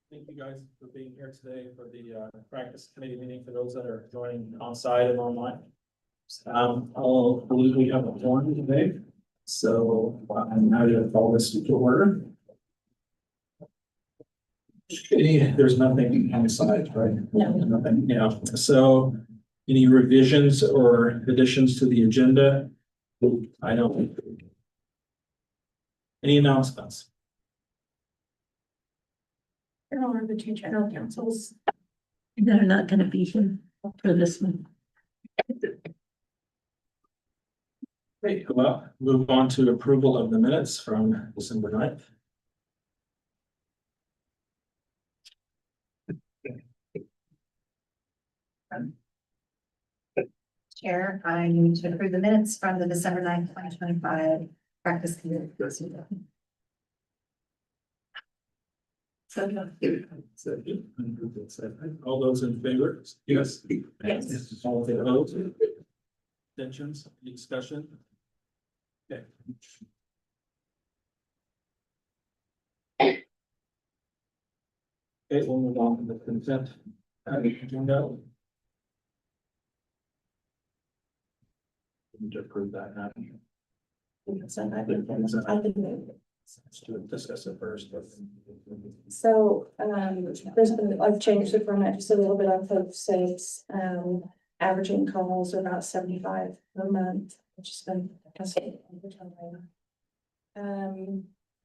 Thank you guys for being here today for the practice committee meeting for those that are joining on site and online. I'll believe we have a forum today, so I'm now going to call this to order. There's nothing on the side, right? No. Nothing, yeah. So any revisions or additions to the agenda? I don't. Any announcements? There are the two general counsels. They're not gonna be here for this one. Great, well, move on to approval of the minutes from December 9th. Chair, I need to approve the minutes from the December 9th, 2025 practice committee. All those in favor? Yes. Yes. All opposed? Abstentions, discussion? Okay. Okay, we'll move on to the consent. Agenda. Need to approve that now. Let's do it, discuss it first. So, there's been, I've changed the format just a little bit on folks' sakes. Averaging calls are about 75 per month, which has been.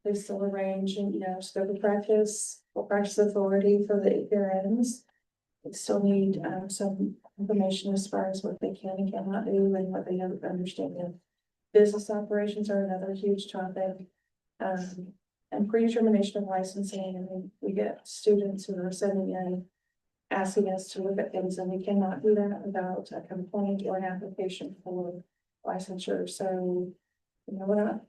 They still arrange and, scope of practice, or practice authority for the APRNs. They still need, some information as far as what they can and cannot do and what they have to understand. Of business operations are another huge topic. And predetermination of licensing, and then we get students who are sending in, asking us to look at things, and we cannot do that without a complaint or an application for licensure. So, we're not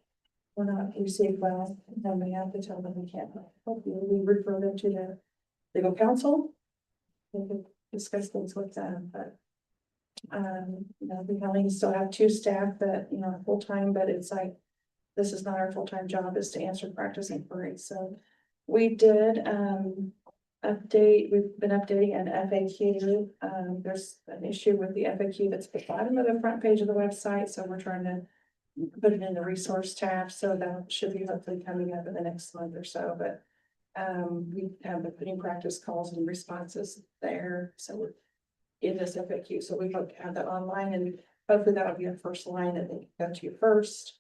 received well, then we have to tell them we can't help you. We refer them to the legal counsel. We can discuss things with them, but we only still have 2 staff that, are full-time, but it's like, this is not our full-time job, is to answer practice inquiries. So we did, we've been updating an FAQ. There's an issue with the FAQ that's at the bottom of the front page of the website. So we're trying to put it in the resource tab. So that should be hopefully coming up in the next month or so, but we have the putting practice calls and responses there. So we're in this FAQ. So we hope to have that online, and hopefully that'll be our first line that they can go to first.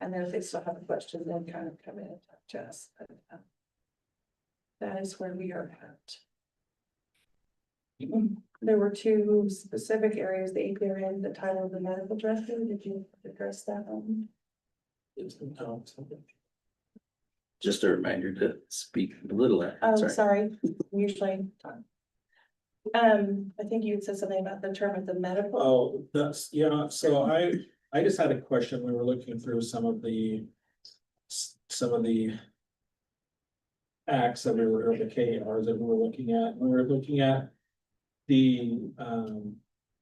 And then if they still have a question, then kind of come in and talk to us. But, that is where we are at. There were 2 specific areas, the APRN, the title of the medical director. Did you address that one? Just a reminder to speak a little louder. Oh, sorry. Usually. I think you had said something about the term of the medical. Oh, that's, yeah, so I just had a question. We were looking through some of the acts that we were, or the KRs that we were looking at. We were looking at the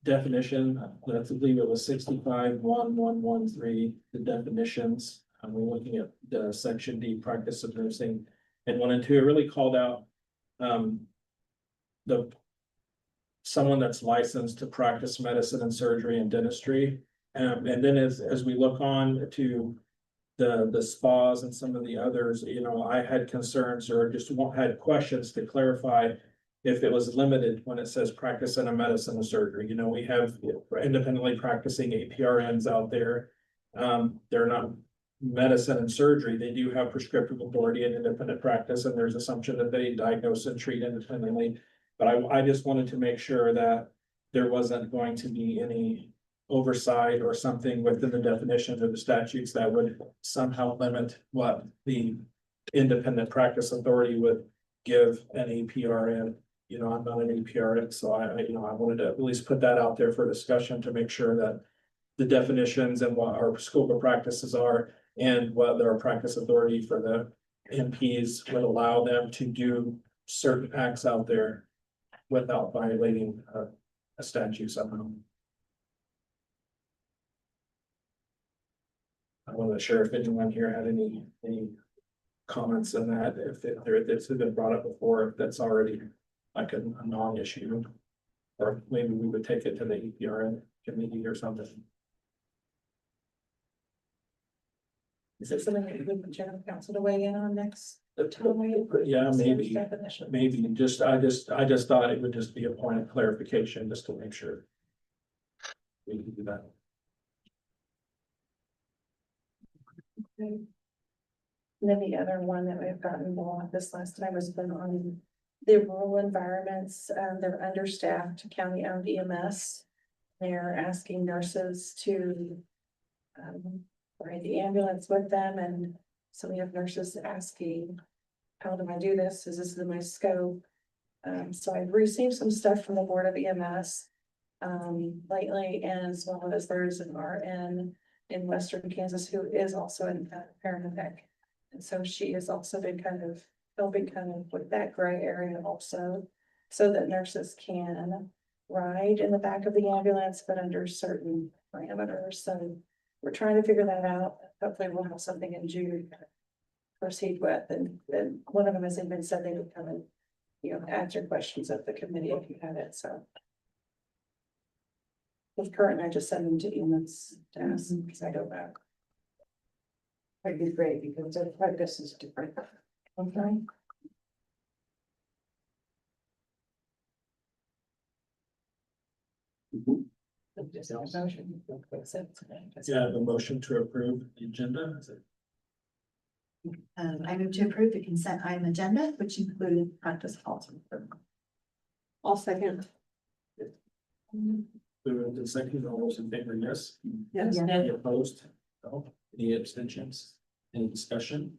definition, I believe it was 65.1113, the definitions. We're looking at the section D, practice of nursing, and 1 and 2. It really called out someone that's licensed to practice medicine and surgery and dentistry. And then as we look on to the spas and some of the others, I had concerns or just had questions to clarify if it was limited when it says practice in a medicine and surgery. We have independently practicing APRNs out there. They're not medicine and surgery. They do have prescriptive authority and independent practice, and there's assumption that they diagnose and treat independently. But I just wanted to make sure that there wasn't going to be any oversight or something within the definitions of the statutes that would somehow limit what the independent practice authority would give an APRN. I'm not an APRN, so I wanted to at least put that out there for discussion to make sure that the definitions and what our scope of practices are and what their practice authority for the NPs would allow them to do certain acts out there without violating a statute somehow. I wasn't sure if anyone here had any comments on that, if it's been brought up before, if that's already like a non-issue. Or maybe we would take it to the EPRN committee or something. Is it something that you would general counsel to weigh in on next? Yeah, maybe, Definition. maybe, I just thought it would just be a point of clarification, just to make sure. We can do that. And then the other one that we've gotten involved with this last time has been on the rural environments. They're understaffed, county-owned EMS. They're asking nurses to ride the ambulance with them, and so we have nurses asking, how do I do this? Is this in my scope? So I've received some stuff from the Board of EMS lately, and as well as there's an RN in Western Kansas who is also a paramedic. And so she has also been kind of helping kind of with that gray area also, so that nurses can ride in the back of the ambulance, but under certain parameters. So we're trying to figure that out. Hopefully we'll have something in June to proceed with, and one of them has even said they would come and, you know, answer questions of the committee if you had it, so. With current, I just send them to EMS to ask, because I don't know. That'd be great, because their focus is different. Okay. Yeah, the motion to approve the agenda. Is it? I move to approve the consent item agenda, which included practice calls. I'll second. Moved and seconded, all those in favor, yes? Yes. Any opposed? No. Any abstentions? Any discussion?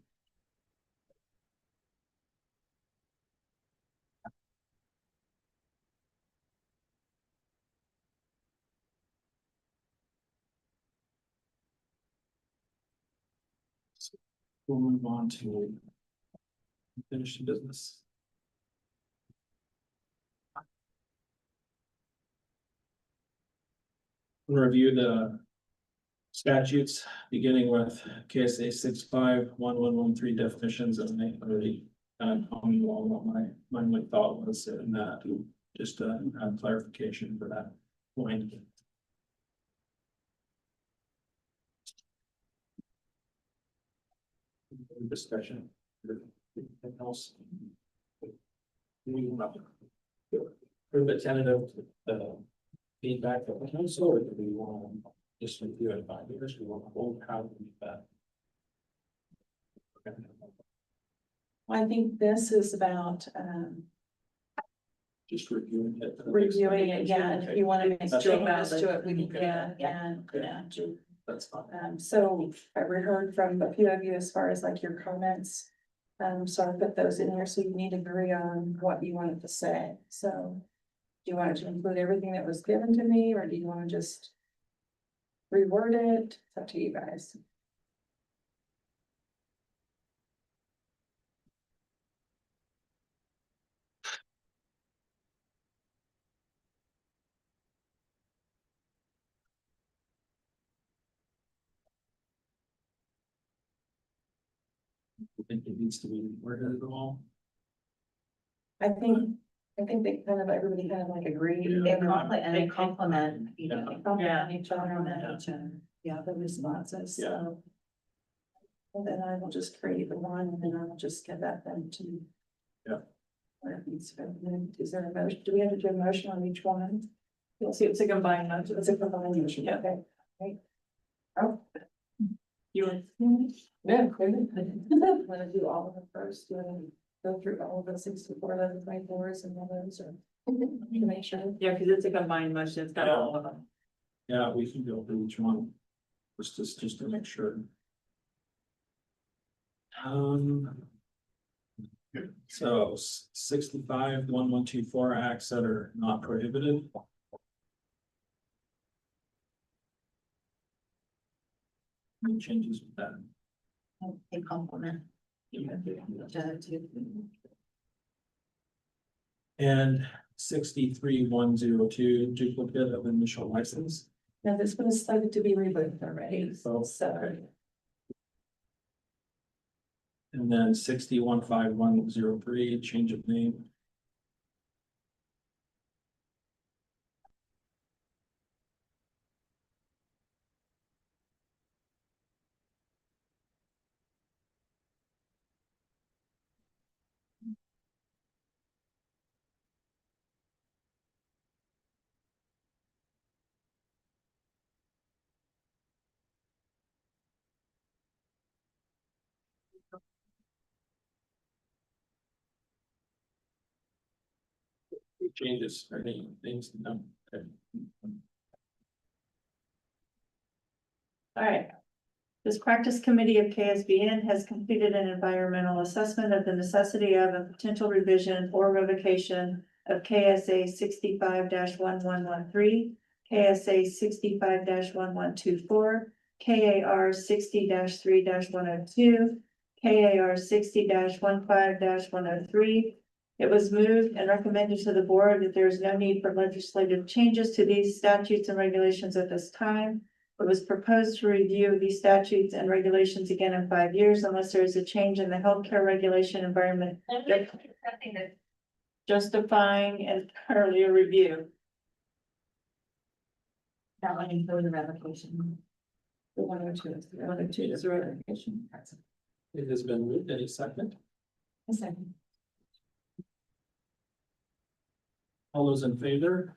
We'll move on to finished business. We'll review the statutes, beginning with KSA 651113 definitions, and make really common law what my only thought was in that, just to have clarification for that point. Discussion. Anything else? We want to prove it tentative, feedback of the council, or do we want to just review it 5 years? We want to hold how we do that. Okay. I think this is about Just reviewing it. reviewing it again. If you want to make That's changes fine. to it, we can, Okay. yeah. That's fine. So I heard from a few of you as far as like your comments. So I put those in here, so you need to agree on what you wanted to say. So do you want it to include everything that was given to me, or do you want to just reword it? It's up to you guys. I think it needs to be worded at all. I think they kind of, everybody kind of like agreed. Yeah. They complement, you know. They complement each other on Yeah. that. Yeah, the responses, Yeah. so. And then I will just create the one, and then I will just get that then to. Yeah. Where it needs to go. And then is there a motion? Do we have to do a motion on each one? You'll see, it's a combined motion. It's a combined motion, yeah, okay. Right. Oh. You want? Yeah, clearly. Want to do all of them first? Do you want to go through all of the 64, 11, 24s and all those, or? To make sure. Yeah, because it's a combined motion, it's got all of them. Yeah, we can go through each one. Just to make sure. So 651124 acts that are not prohibited. Any changes with that? They complement. each other too. And 63102 duplicate of initial license. Now, this one is slated to be rebooted already, so. And then 615103, change of name. Changes or any things, no. Okay. All right. This practice committee of KSBN has completed an environmental assessment of the necessity of a potential revision or revocation of KSA 65-1113, KSA 65-1124, KAR 60-3-102, KAR 60-15-103. It was moved and recommended to the board that there is no need for legislative changes to these statutes and regulations at this time. It was proposed to review these statutes and regulations again in 5 years unless there is a change in the healthcare regulation environment justifying an earlier review. That one include the revocation. The 102 is the 102 is the revocation. It has been moved. Any second? A second. All those in favor?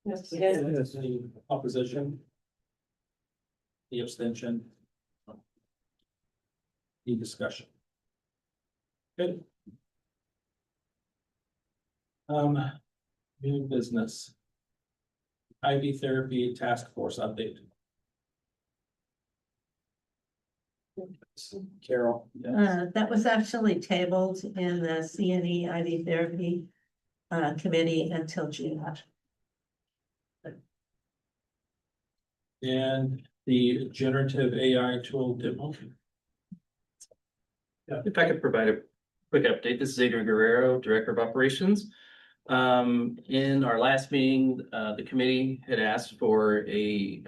Yes. Any opposition? The abstention? Any discussion? Good. New business. IV therapy task force update. Carol. yes. That was actually tabled in the CNE IV therapy committee until June. And the generative AI tool demo. If I could provide a quick update, this is Adrian Guerrero, Director of Operations. In our last meeting, the committee had asked for a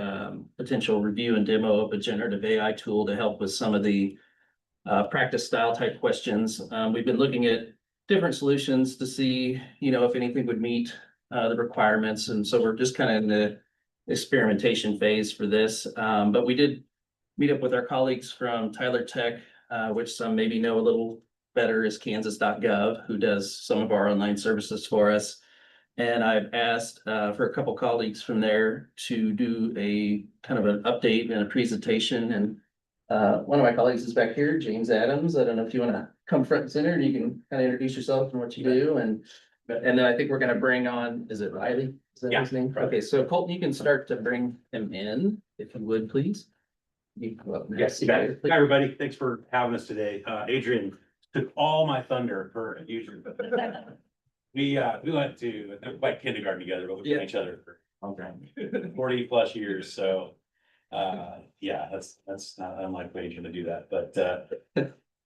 potential review and demo of a generative AI tool to help with some of the practice style type questions. We've been looking at different solutions to see, if anything would meet the requirements. And so we're just kind of in the experimentation phase for this. But we did meet up with our colleagues from Tyler Tech, which some maybe know a little better is Kansas.gov, who does some of our online services for us. And I've asked for a couple colleagues from there to do a kind of an update and a presentation. And one of my colleagues is back here, James Adams. I don't know if you want to come front and center and you can kind of introduce yourself and what you do. And then I think we're going to bring on, is it Riley? Is that his name? Okay, so Colton, you can start to bring him in, if you would, please. You can go up Yes, next. you bet. Hi, everybody. Thanks for having us today. Adrian took all my thunder for usually. We went to like kindergarten together, but we've known each other for a long time, 40+ years. So, yeah, that's not unlike Adrian to do that, but,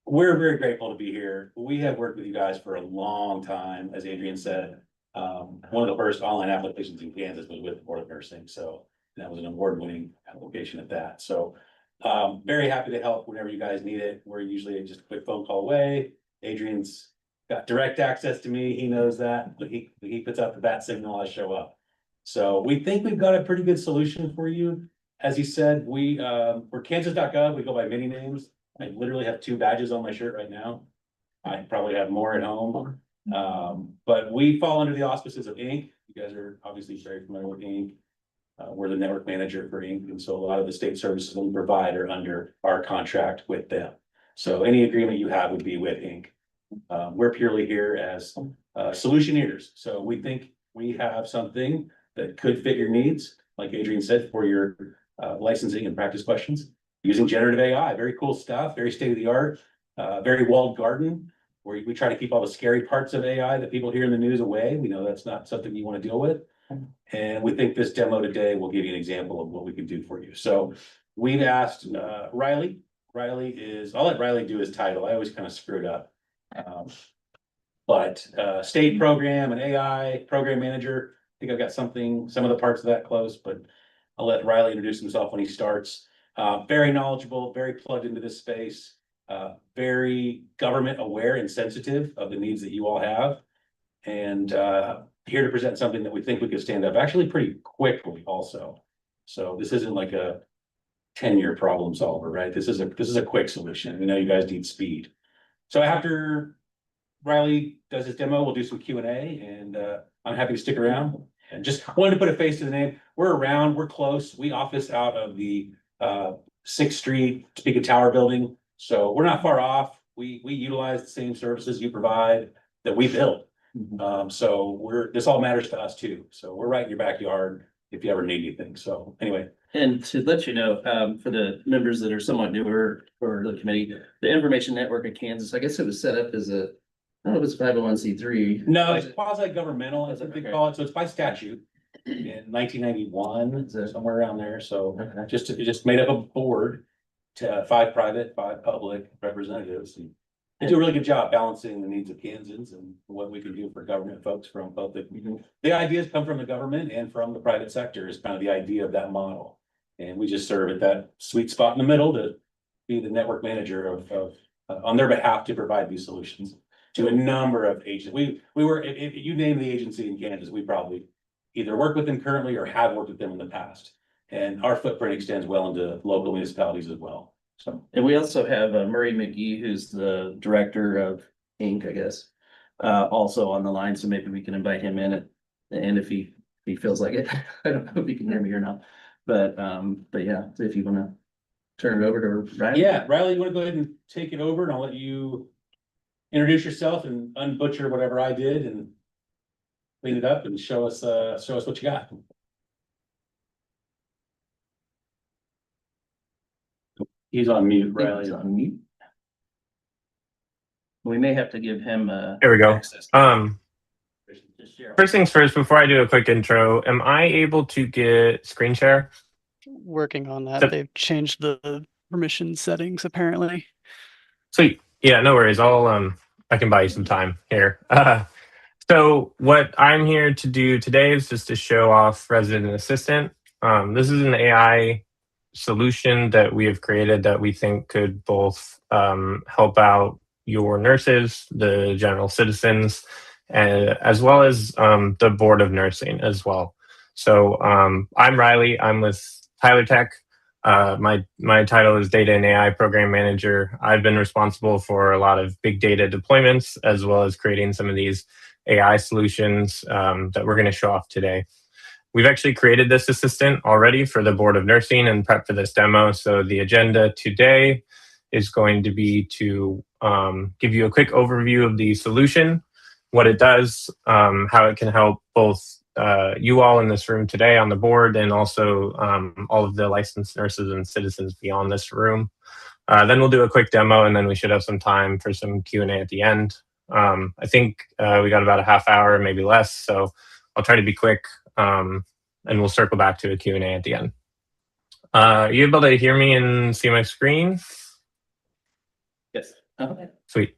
we're very grateful to be here. We have worked with you guys for a long time, as Adrian said. One of the first online applications in Kansas was with the Board of Nursing. So that was an award-winning application at that. So, very happy to help whenever you guys need it. We're usually just a quick phone call away. Adrian's got direct access to me. He knows that. But he puts out the bat signal, I show up. So we think we've got a pretty good solution for you. As he said, for Kansas.gov, we go by many names. I literally have 2 badges on my shirt right now. I probably have more at home. But we fall under the auspices of Inc. You guys are obviously very familiar with Inc. We're the network manager for Inc. And so a lot of the state services that we provide are under our contract with them. So any agreement you have would be with Inc. We're purely here as solutioneers. So we think we have something that could fit your needs, like Adrian said, for your licensing and practice questions using generative AI. Very cool stuff, very state of the art, very walled garden, where we try to keep all the scary parts of AI that people hear in the news away. We know that's not something you want to deal with. And we think this demo today will give you an example of what we can do for you. So we've asked Riley. I'll let Riley do his title. I always kind of screw it up. But state program and AI program manager. I think I've got some of the parts of that close, but I'll let Riley introduce himself when he starts. Very knowledgeable, very plugged into this space. very government aware and sensitive of the needs that you all have. And here to present something that we think we could stand up actually pretty quickly also. So this isn't like a 10-year problem solver, right? This is a quick solution. We know you guys need speed. So after Riley does his demo, we'll do some Q&A, and I'm happy to stick around. And just wanted to put a face to the name. We're around, we're close. We office out of the 6th Street Topeka Tower building. So we're not far off. We utilize the same services you provide that we build. So this all matters to us too. So we're right in your backyard if you ever need anything. So anyway. And to let you know, for the members that are somewhat newer for the committee, the Information Network of Kansas, I guess it was set up as I don't know if it's 501c3. No, it's quasi-governmental, as they call it. So it's by statute in 1991, somewhere around there. So it just made up a board to 5 private, 5 public representatives. And they do a really good job balancing the needs of Kansans and what we can do for government folks from both the ideas come from the government and from the private sector is kind of the idea of that model. And we just serve at that sweet spot in the middle to be the network manager of on their behalf to provide these solutions to a number of agents. We were, if you name the agency in Kansas, we probably either work with them currently or have worked with them in the past. And our footprint extends well into local municipalities as well. So, And we also have Murray McGee, who's the director of Inc., I guess, also on the line. So maybe we can invite him in and if he feels like it. I don't know if he can hear me or not. But yeah, if you want to turn it over to Riley. yeah, Riley, you want to go ahead and take it over and I'll let you introduce yourself and unbutcher whatever I did and clean it up and show us what you got. He's on mute, Riley. He's on mute. We may have to give him There we go. access. Just share. First things first, before I do a quick intro, am I able to get screen share? Working on that. So- They've changed the permission settings apparently. Sweet. Yeah, no worries. I can buy you some time here. So what I'm here to do today is just to show off Resident Assistant. This is an AI solution that we have created that we think could both help out your nurses, the general citizens, as well as the board of nursing as well. So I'm Riley. I'm with Tyler Tech. My title is Data and AI Program Manager. I've been responsible for a lot of big data deployments, as well as creating some of these AI solutions that we're going to show off today. We've actually created this assistant already for the Board of Nursing and prep for this demo. So the agenda today is going to be to give you a quick overview of the solution, what it does, how it can help both you all in this room today on the board and also all of the licensed nurses and citizens beyond this room. Then we'll do a quick demo and then we should have some time for some Q&A at the end. I think we got about a half hour, maybe less. So I'll try to be quick and we'll circle back to a Q&A at the end. Are you able to hear me and see my screen? Yes. Sweet.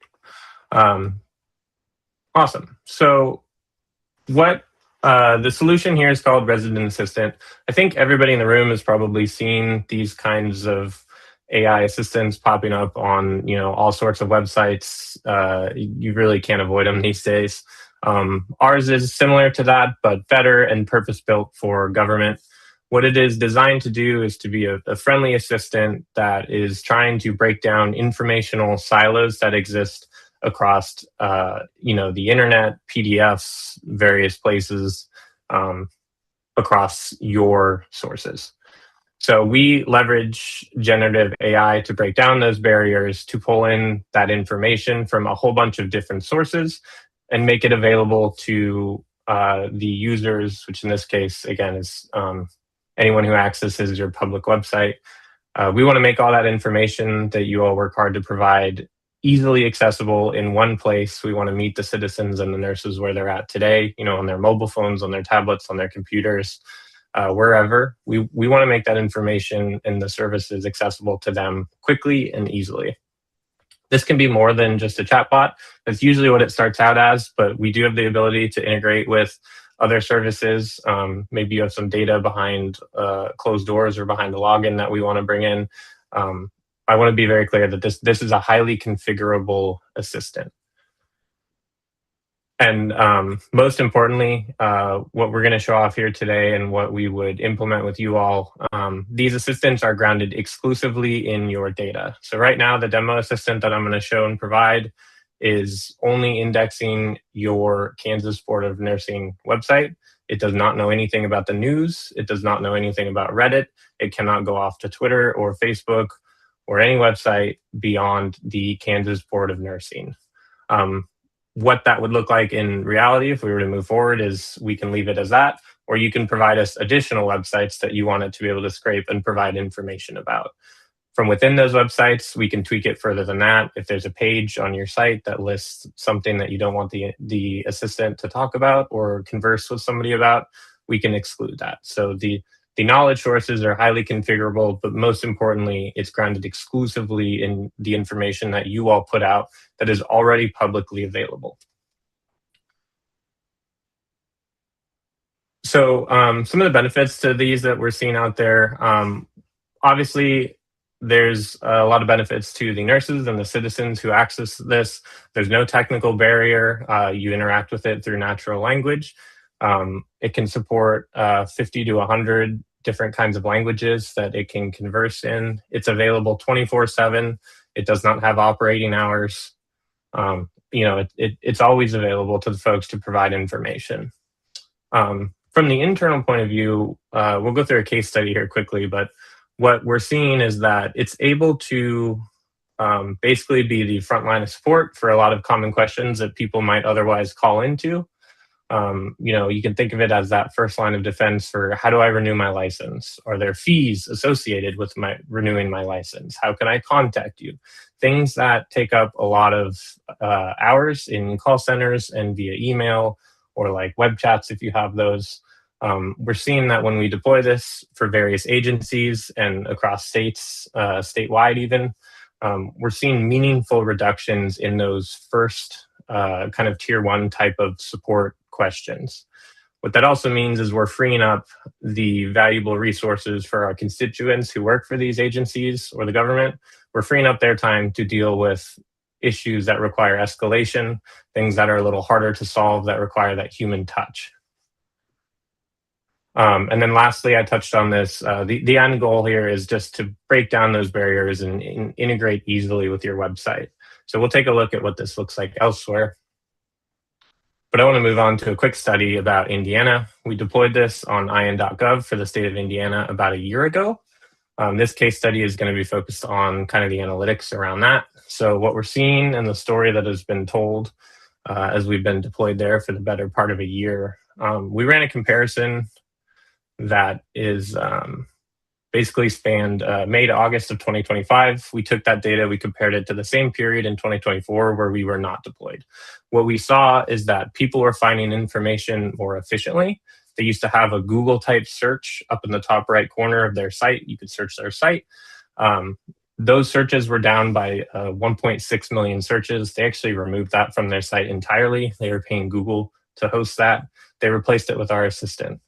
Awesome. So what the solution here is called Resident Assistant. I think everybody in the room has probably seen these kinds of AI assistants popping up on, all sorts of websites. You really can't avoid them these days. Ours is similar to that, but better and purpose-built for government. What it is designed to do is to be a friendly assistant that is trying to break down informational silos that exist across, the internet, PDFs, various places across your sources. So we leverage generative AI to break down those barriers, to pull in that information from a whole bunch of different sources and make it available to the users, which in this case, again, is anyone who accesses your public website. We want to make all that information that you all work hard to provide easily accessible in one place. We want to meet the citizens and the nurses where they're at today, on their mobile phones, on their tablets, on their computers, wherever. We want to make that information and the services accessible to them quickly and easily. This can be more than just a chatbot. That's usually what it starts out as, but we do have the ability to integrate with other services. Maybe you have some data behind closed doors or behind the login that we want to bring in. I want to be very clear that this is a highly configurable assistant. And most importantly, what we're going to show off here today and what we would implement with you all, these assistants are grounded exclusively in your data. So right now, the demo assistant that I'm going to show and provide is only indexing your Kansas Board of Nursing website. It does not know anything about the news. It does not know anything about Reddit. It cannot go off to Twitter or Facebook or any website beyond the Kansas Board of Nursing. What that would look like in reality if we were to move forward is we can leave it as that, or you can provide us additional websites that you want it to be able to scrape and provide information about. From within those websites, we can tweak it further than that. If there's a page on your site that lists something that you don't want the assistant to talk about or converse with somebody about, we can exclude that. So the knowledge sources are highly configurable, but most importantly, it's grounded exclusively in the information that you all put out that is already publicly available. So some of the benefits to these that we're seeing out there, obviously, there's a lot of benefits to the nurses and the citizens who access this. There's no technical barrier. You interact with it through natural language. It can support 50 to 100 different kinds of languages that it can converse in. It's available 24/7. It does not have operating hours. It's always available to the folks to provide information. From the internal point of view, we'll go through a case study here quickly, but what we're seeing is that it's able to basically be the front line of support for a lot of common questions that people might otherwise call into. You can think of it as that first line of defense for how do I renew my license? Are there fees associated with renewing my license? How can I contact you? Things that take up a lot of hours in call centers and via email or like web chats if you have those. We're seeing that when we deploy this for various agencies and across states, statewide even, we're seeing meaningful reductions in those first kind of tier 1 type of support questions. What that also means is we're freeing up the valuable resources for our constituents who work for these agencies or the government. We're freeing up their time to deal with issues that require escalation, things that are a little harder to solve that require that human touch. And then lastly, I touched on this, the end goal here is just to break down those barriers and integrate easily with your website. So we'll take a look at what this looks like elsewhere. But I want to move on to a quick study about Indiana. We deployed this on IN.gov for the state of Indiana about a year ago. This case study is going to be focused on kind of the analytics around that. So what we're seeing in the story that has been told as we've been deployed there for the better part of a year, we ran a comparison that is basically spanned May to August of 2025. We took that data, we compared it to the same period in 2024 where we were not deployed. What we saw is that people were finding information more efficiently. They used to have a Google type search up in the top right corner of their site. You could search their site. Those searches were down by 1.6 million searches. They actually removed that from their site entirely. They were paying Google to host that. They replaced it with our assistant.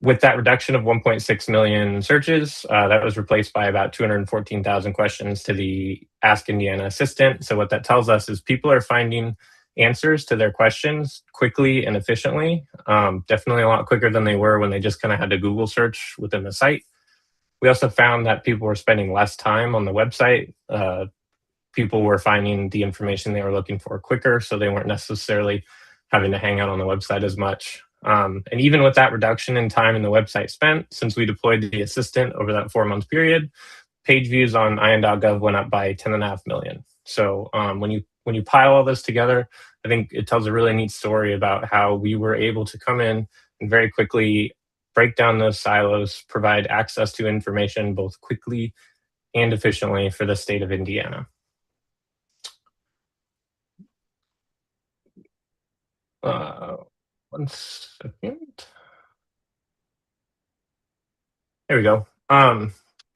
With that reduction of 1.6 million searches, that was replaced by about 214,000 questions to the Ask Indiana assistant. So what that tells us is people are finding answers to their questions quickly and efficiently, definitely a lot quicker than they were when they just kind of had to Google search within the site. We also found that people were spending less time on the website. People were finding the information they were looking for quicker, so they weren't necessarily having to hang out on the website as much. And even with that reduction in time in the website spent, since we deployed the assistant over that 4-month period, page views on IN.gov went up by 10.5 million. So when you pile all this together, I think it tells a really neat story about how we were able to come in and very quickly break down those silos, provide access to information both quickly and efficiently for the state of Indiana. One second. There we go.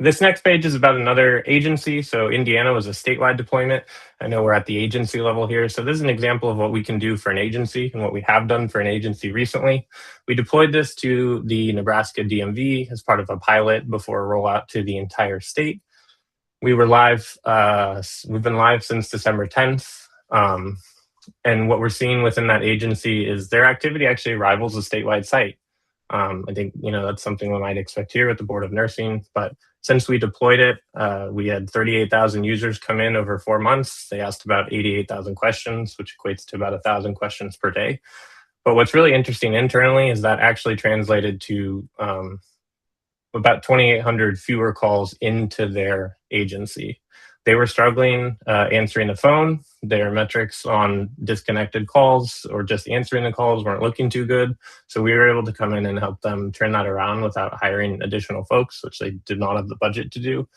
This next page is about another agency. So Indiana was a statewide deployment. I know we're at the agency level here. So this is an example of what we can do for an agency and what we have done for an agency recently. We deployed this to the Nebraska DMV as part of a pilot before a rollout to the entire state. We were live, we've been live since December 10th. And what we're seeing within that agency is their activity actually rivals a statewide site. I think, that's something we might expect here at the Board of Nursing, but since we deployed it, we had 38,000 users come in over 4 months. They asked about 88,000 questions, which equates to about 1,000 questions per day. But what's really interesting internally is that actually translated to about 2,800 fewer calls into their agency. They were struggling answering the phone. Their metrics on disconnected calls or just answering the calls weren't looking too good. So we were able to come in and help them turn that around without hiring additional folks, which they did not have the budget to do.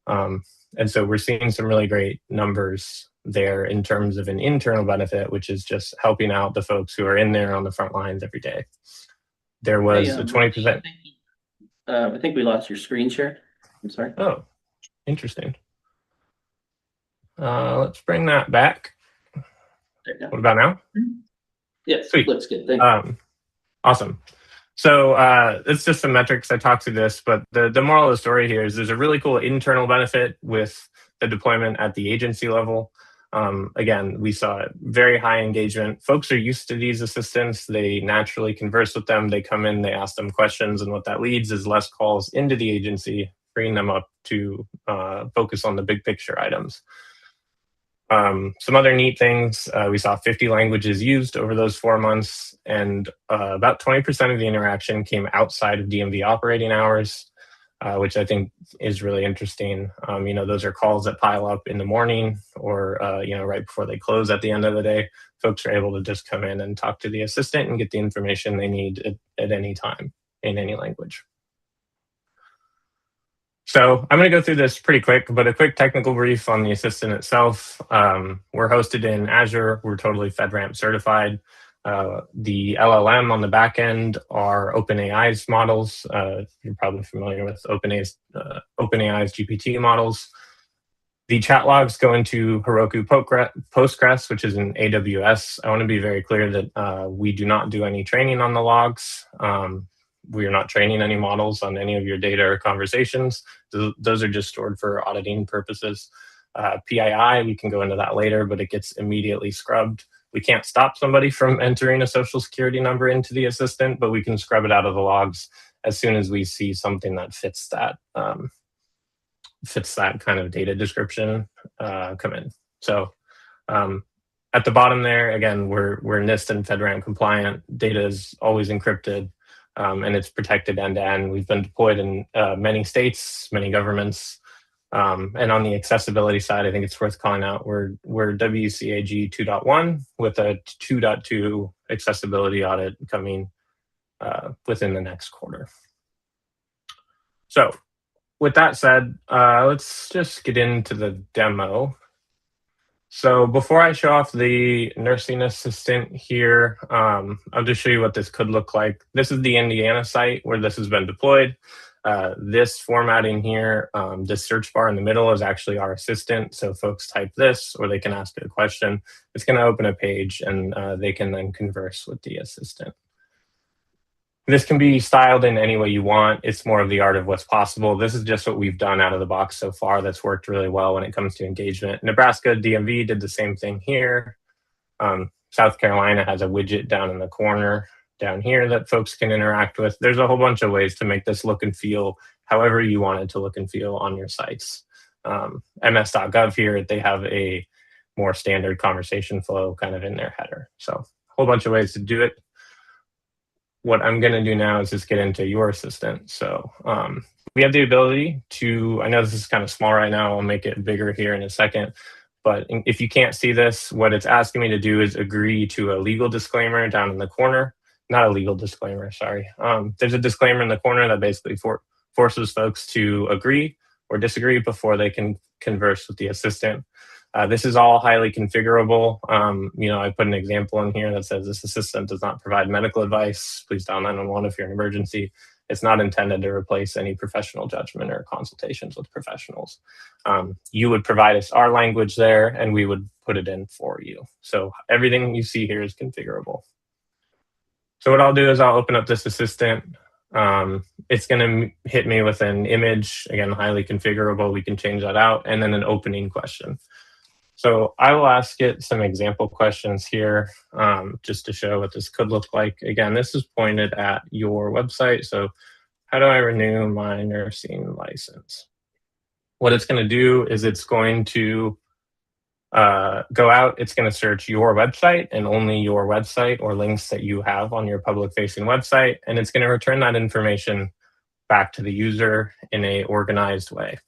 And so we're seeing some really great numbers there in terms of an internal benefit, which is just helping out the folks who are in there on the front lines every day. There was a 20%. I think we lost your screen share. I'm sorry. Oh, interesting. Let's bring that back. There you go. What about now? Yes, Sweet. looks good. Thank you. Awesome. So it's just some metrics. I talked through this, but the moral of the story here is there's a really cool internal benefit with the deployment at the agency level. Again, we saw very high engagement. Folks are used to these assistants. They naturally converse with them. They come in, they ask them questions, and what that leads is less calls into the agency, freeing them up to focus on the big picture items. Some other neat things, we saw 50 languages used over those 4 months, and about 20% of the interaction came outside of DMV operating hours, which I think is really interesting. Those are calls that pile up in the morning or, right before they close at the end of the day. Folks are able to just come in and talk to the assistant and get the information they need at any time in any language. So I'm going to go through this pretty quick, but a quick technical brief on the assistant itself. We're hosted in Azure. We're totally FedRAMP certified. The LLM on the back end are OpenAI's models. You're probably familiar with OpenAI's GPT models. The chat logs go into Heroku Postgres, which is in AWS. I want to be very clear that we do not do any training on the logs. We are not training any models on any of your data or conversations. Those are just stored for auditing purposes. PII, we can go into that later, but it gets immediately scrubbed. We can't stop somebody from entering a social security number into the assistant, but we can scrub it out of the logs as soon as we see something that fits that kind of data description come in. So at the bottom there, again, we're NIST and FedRAMP compliant. Data is always encrypted. And it's protected end to end. We've been deployed in many states, many governments. And on the accessibility side, I think it's worth calling out, we're WCAG 2.1 with a 2.2 accessibility audit coming within the next quarter. So with that said, let's just get into the demo. So before I show off the nursing assistant here, I'll just show you what this could look like. This is the Indiana site where this has been deployed. This formatting here, this search bar in the middle is actually our assistant. So folks type this or they can ask a question. It's going to open a page and they can then converse with the assistant. This can be styled in any way you want. It's more of the art of what's possible. This is just what we've done out of the box so far that's worked really well when it comes to engagement. Nebraska DMV did the same thing here. South Carolina has a widget down in the corner down here that folks can interact with. There's a whole bunch of ways to make this look and feel however you want it to look and feel on your sites. MS.gov here, they have a more standard conversation flow kind of in their header. So a whole bunch of ways to do it. What I'm going to do now is just get into your assistant. So we have the ability to, I know this is kind of small right now, I'll make it bigger here in a second, but if you can't see this, what it's asking me to do is agree to a legal disclaimer down in the corner. Not a legal disclaimer, sorry. There's a disclaimer in the corner that basically forces folks to agree or disagree before they can converse with the assistant. This is all highly configurable. I put an example in here that says this assistant does not provide medical advice. Please dial 911 if you're in an emergency. It's not intended to replace any professional judgment or consultations with professionals. You would provide us our language there and we would put it in for you. So everything you see here is configurable. So what I'll do is I'll open up this assistant. It's going to hit me with an image, again, highly configurable. We can change that out, and then an opening question. So I will ask it some example questions here, just to show what this could look like. Again, this is pointed at your website. So how do I renew my nursing license? What it's going to do is it's going to go out, it's going to search your website and only your website or links that you have on your public facing website. And it's going to return that information back to the user in a organized way.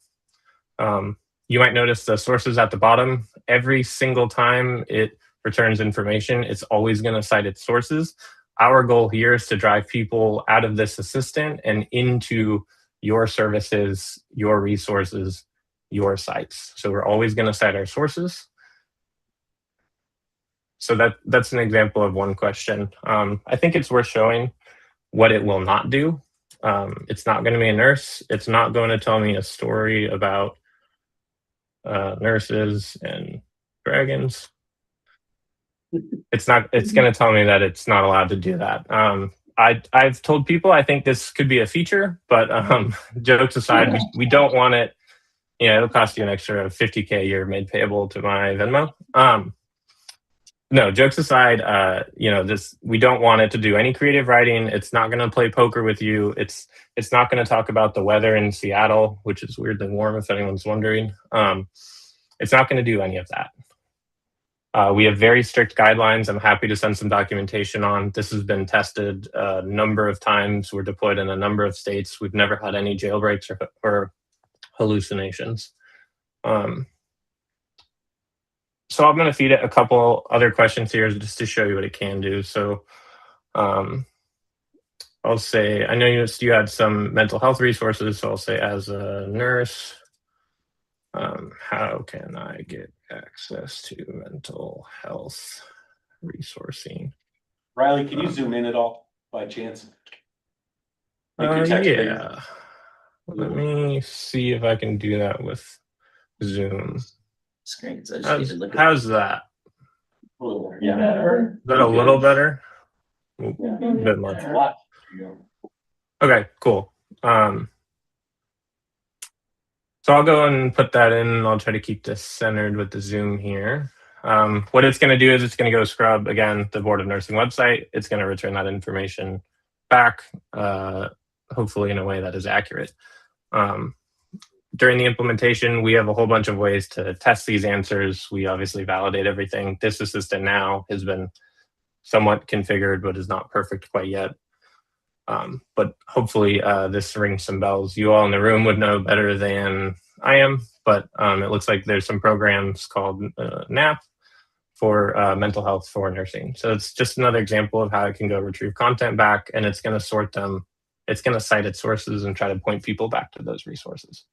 You might notice the sources at the bottom. Every single time it returns information, it's always going to cite its sources. Our goal here is to drive people out of this assistant and into your services, your resources, your sites. So we're always going to cite our sources. So that's an example of one question. I think it's worth showing what it will not do. It's not going to be a nurse. It's not going to tell me a story about nurses and dragons. It's going to tell me that it's not allowed to do that. I've told people I think this could be a feature, but jokes aside, we don't want it. It'll cost you an extra $50K a year made payable to my Venmo. No, jokes aside, we don't want it to do any creative writing. It's not going to play poker with you. It's not going to talk about the weather in Seattle, which is weirdly warm if anyone's wondering. It's not going to do any of that. We have very strict guidelines. I'm happy to send some documentation on. This has been tested a number of times. We're deployed in a number of states. We've never had any jailbreaks or hallucinations. So I'm going to feed it a couple other questions here just to show you what it can do. So I'll say, I know you had some mental health resources, so I'll say, as a nurse, how can I get access to mental health resourcing? Riley, can you zoom in at all by chance? Yeah. Let me see if I can do that with Zoom. Screens. I just need to look at How's that? Yeah. Is that a little better? A bit much. Okay, cool. So I'll go and put that in. I'll try to keep this centered with the Zoom here. What it's going to do is it's going to go scrub, again, the Board of Nursing website. It's going to return that information back, hopefully in a way that is accurate. During the implementation, we have a whole bunch of ways to test these answers. We obviously validate everything. This assistant now has been somewhat configured, but is not perfect quite yet. But hopefully this rings some bells. You all in the room would know better than I am, but it looks like there's some programs called NAP for mental health for nursing. So it's just another example of how it can go retrieve content back, and it's going to sort them. It's going to cite its sources and try to point people back to those resources.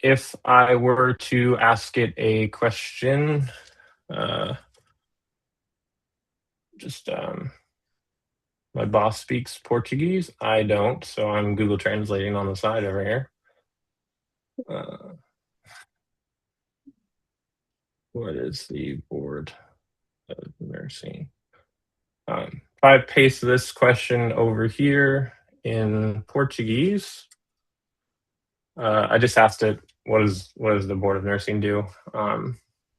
If I were to ask it a question, my boss speaks Portuguese. I don't, so I'm Google translating on the side over here. What is the Board of Nursing? If I paste this question over here in Portuguese, I just asked it, what does the Board of Nursing do?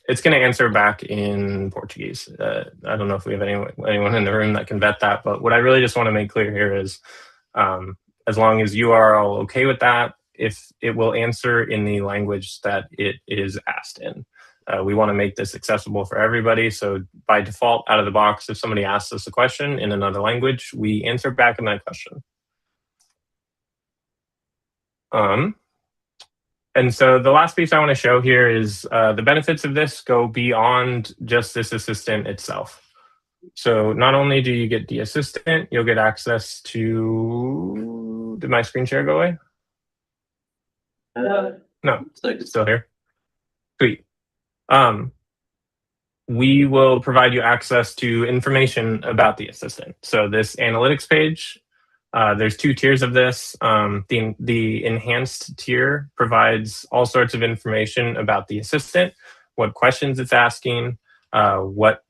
It's going to answer back in Portuguese. I don't know if we have anyone in the room that can vet that, but what I really just want to make clear here is, as long as you are all okay with that, if it will answer in the language that it is asked in. We want to make this accessible for everybody. So by default, out of the box, if somebody asks us a question in another language, we answer back in that question. And so the last piece I want to show here is the benefits of this go beyond just this assistant itself. So not only do you get the assistant, you'll get access to, did my screen share go away? No, it's still here. Sweet. We will provide you access to information about the assistant. So this analytics page, there's two tiers of this. The enhanced tier provides all sorts of information about the assistant, what questions it's asking, what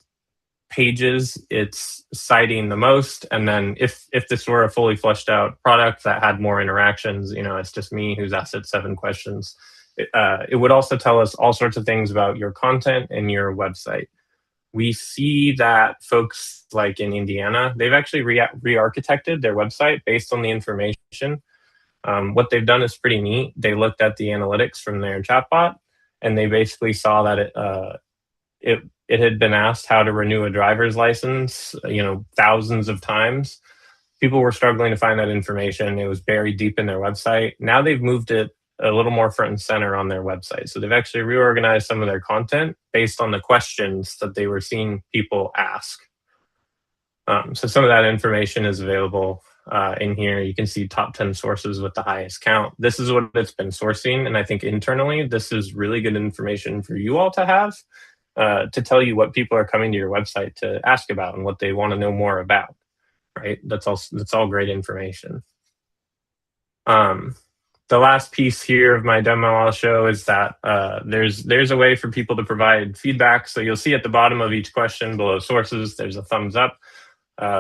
pages it's citing the most. And then if this were a fully fleshed out product that had more interactions, it's just me who's asked it 7 questions. It would also tell us all sorts of things about your content and your website. We see that folks like in Indiana, they've actually re-architected their website based on the information. What they've done is pretty neat. They looked at the analytics from their chatbot, and they basically saw that it had been asked how to renew a driver's license, thousands of times. People were struggling to find that information. It was buried deep in their website. Now they've moved it a little more front and center on their website. So they've actually reorganized some of their content based on the questions that they were seeing people ask. So some of that information is available in here. You can see top 10 sources with the highest count. This is what it's been sourcing. And I think internally, this is really good information for you all to have to tell you what people are coming to your website to ask about and what they want to know more about, right? That's all great information. The last piece here of my demo I'll show is that there's a way for people to provide feedback. So you'll see at the bottom of each question below sources, there's a thumbs up,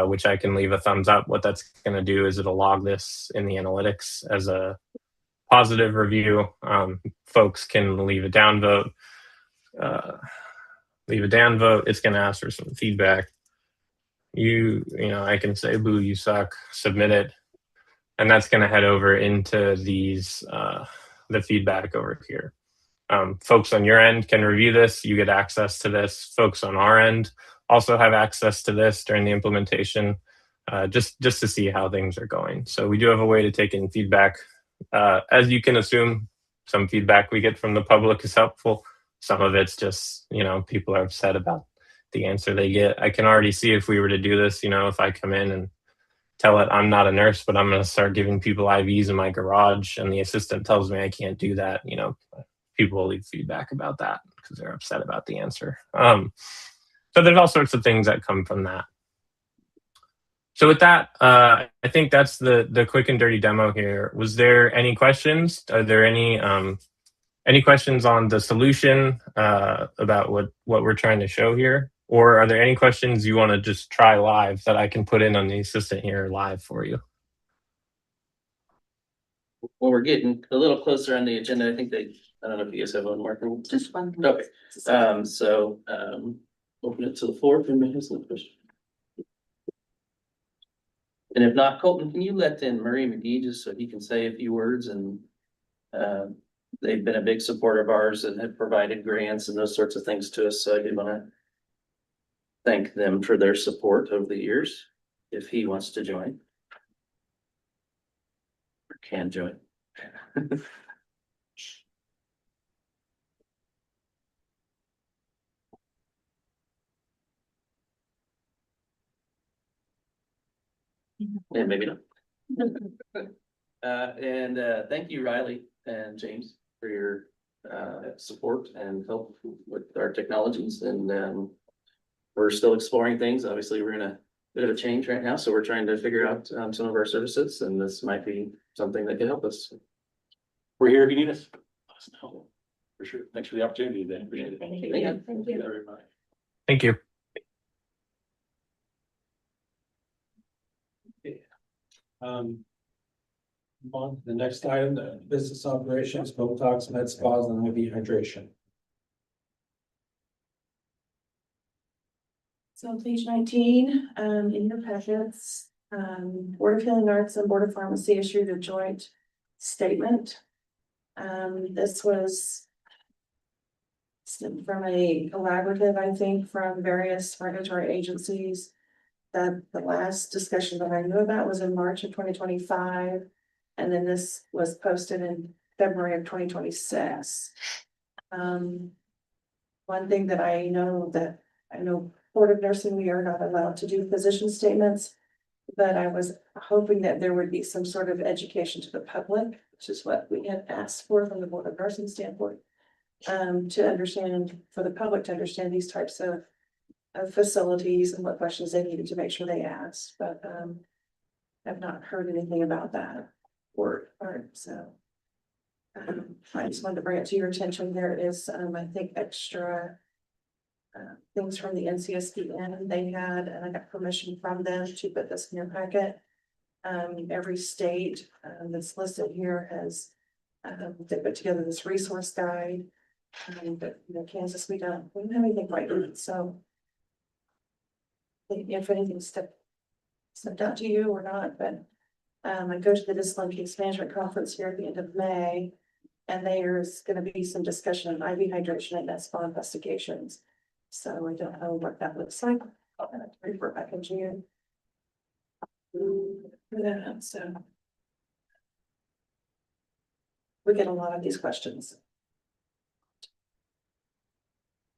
which I can leave a thumbs up. What that's going to do is it'll log this in the analytics as a positive review. Folks can leave a downvote. It's going to ask for some feedback. I can say, boo, you suck, submit it. And that's going to head over into these, the feedback over here. Folks on your end can review this. You get access to this. Folks on our end also have access to this during the implementation, just to see how things are going. So we do have a way to take in feedback. As you can assume, some feedback we get from the public is helpful. Some of it's just, people are upset about the answer they get. I can already see if we were to do this, if I come in and tell it I'm not a nurse, but I'm going to start giving people IVs in my garage, and the assistant tells me I can't do that, people will leave feedback about that because they're upset about the answer. So there's all sorts of things that come from that. So with that, I think that's the quick and dirty demo here. Was there any questions? Are there any questions on the solution about what we're trying to show here? Or are there any questions you want to just try live that I can put in on the assistant here live for you? Well, we're getting a little closer on the agenda. I think I don't know if you guys have one, Mark. Just one. Okay. So open it to the floor for me. And if not, Colton, can you let in Murray McGee just so he can say a few words? And they've been a big supporter of ours and have provided grants and those sorts of things to us. So I did want to thank them for their support over the years. If he wants to join. Or can join. And maybe not. Thank you, Riley and James, for your support and help with our technologies. And we're still exploring things. Obviously, we're in a bit of a change right now, so we're trying to figure out some of our services, and this might be something that can help us. We're here if you need us. Let us know. For sure. Thanks for the opportunity today. Appreciate it. Thank you. Thank you. Everybody. Thank you. On to the next item, the business operations, Botox, med spas, and IV hydration. So on page 19, in your packets, Board of Healing Arts and Board of Pharmacy issued a joint statement. This was from a collaborative, I think, from various regulatory agencies. That the last discussion that I knew about was in March of 2025. And then this was posted in February of 2026. One thing that I know Board of Nursing, we are not allowed to do position statements, but I was hoping that there would be some sort of education to the public, which is what we had asked for from the Board of Nursing standpoint, to understand, for the public to understand these types of facilities and what questions they needed to make sure they asked, but I've not heard anything about that or so. I just wanted to bring it to your attention. There is, I think, extra things from the NCSDN they had, and I got permission from them to put this in your packet. Every state that's listed here has, they put together this resource guide. But, you know, Kansas, we don't have anything right now, so. If anything stepped out to you or not, but, I go to the Discipline Case Management Conference here at the end of May. And there's gonna be some discussion on IV hydration and SPA investigations. So I don't know what that looks like. I'll have to refer back in June. For that, so. We get a lot of these questions.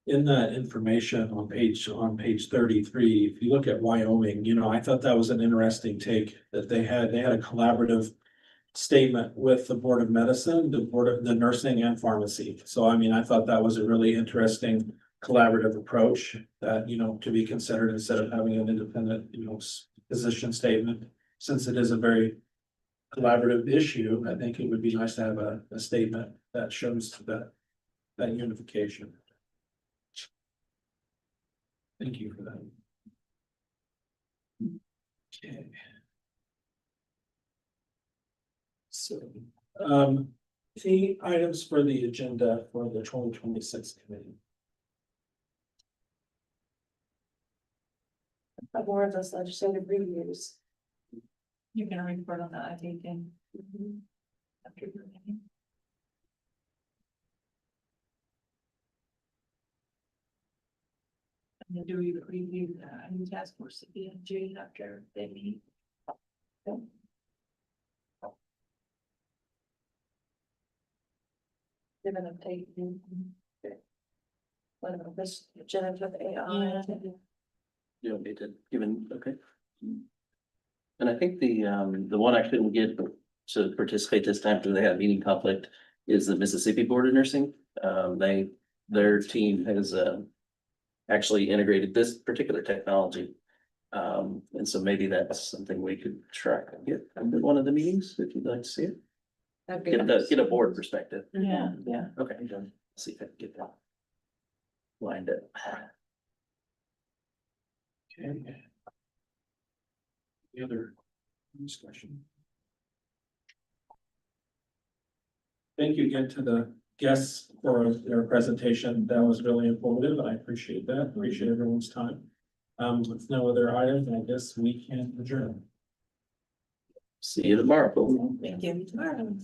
In that information on page 33, if you look at Wyoming, you know, I thought that was an interesting take that they had a collaborative statement with the Board of Medicine, the nursing and pharmacy. So I mean, I thought that was a really interesting collaborative approach that, you know, to be considered instead of having an independent, you know, position statement. Since it is a very collaborative issue, I think it would be nice to have a statement that shows that unification. Thank you for that. Okay. So, the items for the agenda for the 2026 committee. More of those legislative reviews. You're gonna report on that, I think, and. After your meeting. And then do we review the new task force at the end of June after they meet? Give an update. What about this agenda with AI? You don't need to give an, okay. And I think the one I couldn't get to participate this time because they had a meeting conflict is the Mississippi Board of Nursing. Their team has actually integrated this particular technology. And so maybe that's something we could try and get at one of the meetings if you'd like to see it. Get a board perspective. Yeah. Okay, see if I can get that lined up. Okay. The other discussion. Thank you again to the guests for their presentation. That was really informative. I appreciate that. Appreciate everyone's time. With no other items, I guess we can adjourn. See you tomorrow. Thank you. Tomorrow.